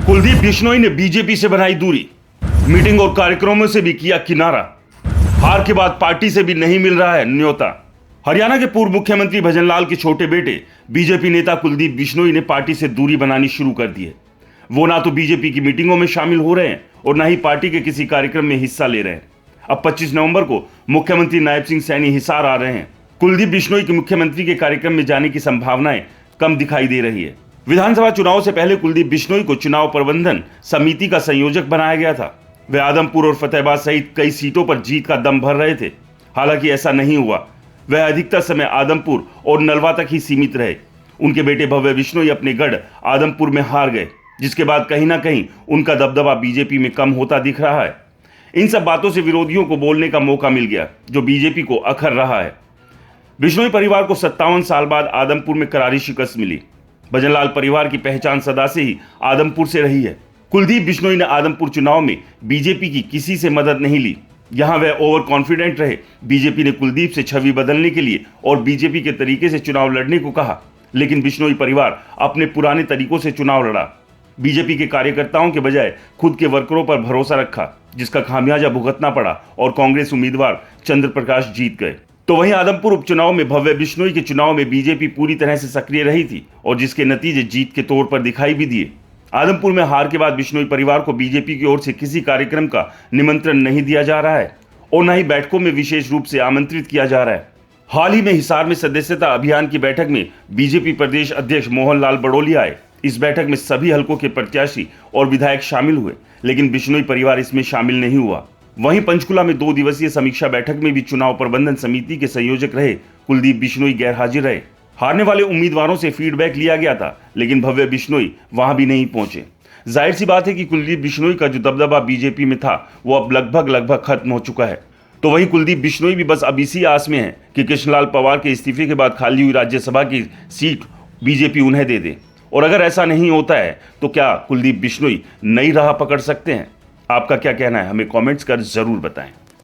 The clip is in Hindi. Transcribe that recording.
कुलदीप बिश्नोई ने बीजेपी से बनाई दूरी, मीटिंग और कार्यक्रमों से भी किया किनारा। हार के बाद पार्टी से भी नहीं मिल रहा है न्योता। हरियाणा के पूर्व मुख्यमंत्री भजनलाल के छोटे बेटे बीजेपी नेता कुलदीप बिश्नोई ने पार्टी से दूरी बनानी शुरू कर दी है। वो ना तो बीजेपी की मीटिंगों में शामिल हो रहे हैं और ना ही पार्टी के किसी कार्यक्रम में हिस्सा ले रहे हैं। अब 25 नवंबर को मुख्यमंत्री नायब सिंह सैनी हिसार आ रहे हैं। कुलदीप बिश्नोई के मुख्यमंत्री के कार्यक्रम में जाने की संभावनाएं कम दिखाई दे रही है। विधानसभा चुनाव से पहले कुलदीप बिश्नोई को चुनाव प्रबंधन समिति का संयोजक बनाया गया था। वे आदमपुर और फतेहाबाद सहित कई सीटों पर जीत का दम भर रहे थे। हालांकि ऐसा नहीं हुआ। वह अधिकतर समय आदमपुर और नलवा तक ही सीमित रहे। उनके बेटे भव्य बिश्नोई अपने गढ़ आदमपुर में हार गए, जिसके बाद कहीं ना कहीं उनका दबदबा बीजेपी में कम होता दिख रहा है। इन सब बातों से विरोधियों को बोलने का मौका मिल गया, जो बीजेपी को अखर रहा है। बिश्नोई परिवार को 57 साल बाद आदमपुर में करारी शिकस्त मिली। भजनलाल परिवार की पहचान सदा से ही आदमपुर से रही है। कुलदीप बिश्नोई ने आदमपुर चुनाव में बीजेपी की किसी से मदद नहीं ली। यहां वह ओवर कॉन्फिडेंट रहे। बीजेपी ने कुलदीप से छवि बदलने के लिए और बीजेपी के तरीके से चुनाव लड़ने को कहा, लेकिन बिश्नोई परिवार अपने पुराने तरीकों से चुनाव लड़ा। बीजेपी के कार्यकर्ताओं के बजाय खुद के वर्करों पर भरोसा रखा, जिसका खामियाजा भुगतना पड़ा और कांग्रेस उम्मीदवार चंद्र प्रकाश जीत गए। तो वहीं आदमपुर उपचुनाव में भव्य बिश्नोई के चुनाव में बीजेपी पूरी तरह से सक्रिय रही थी और जिसके नतीजे जीत के तौर पर दिखाई भी दिए। आदमपुर में हार के बाद बिश्नोई परिवार को बीजेपी की ओर से किसी कार्यक्रम का निमंत्रण नहीं दिया जा रहा है और न ही बैठकों में विशेष रूप से आमंत्रित किया जा रहा है। हाल ही में हिसार में सदस्यता अभियान की बैठक में बीजेपी प्रदेश अध्यक्ष मोहन लाल बड़ोली आए। इस बैठक में सभी हलकों के प्रत्याशी और विधायक शामिल हुए, लेकिन बिश्नोई परिवार इसमें शामिल नहीं हुआ। वहीं पंचकुला में 2 दिवसीय समीक्षा बैठक में भी चुनाव प्रबंधन समिति के संयोजक रहे कुलदीप बिश्नोई गैर हाजिर रहे। हारने वाले उम्मीदवारों से फीडबैक लिया गया था, लेकिन भव्य बिश्नोई वहां भी नहीं पहुंचे। जाहिर सी बात है कि कुलदीप बिश्नोई का जो दबदबा बीजेपी में था वो अब लगभग खत्म हो चुका है। तो वहीं कुलदीप बिश्नोई भी बस अब इसी आस में है कि कृष्णलाल पवार के इस्तीफे के बाद खाली हुई राज्यसभा की सीट बीजेपी उन्हें दे दे। और अगर ऐसा नहीं होता है तो क्या कुलदीप बिश्नोई नई राह पकड़ सकते हैं? आपका क्या कहना है? हमें कमेंट्स कर जरूर बताएं।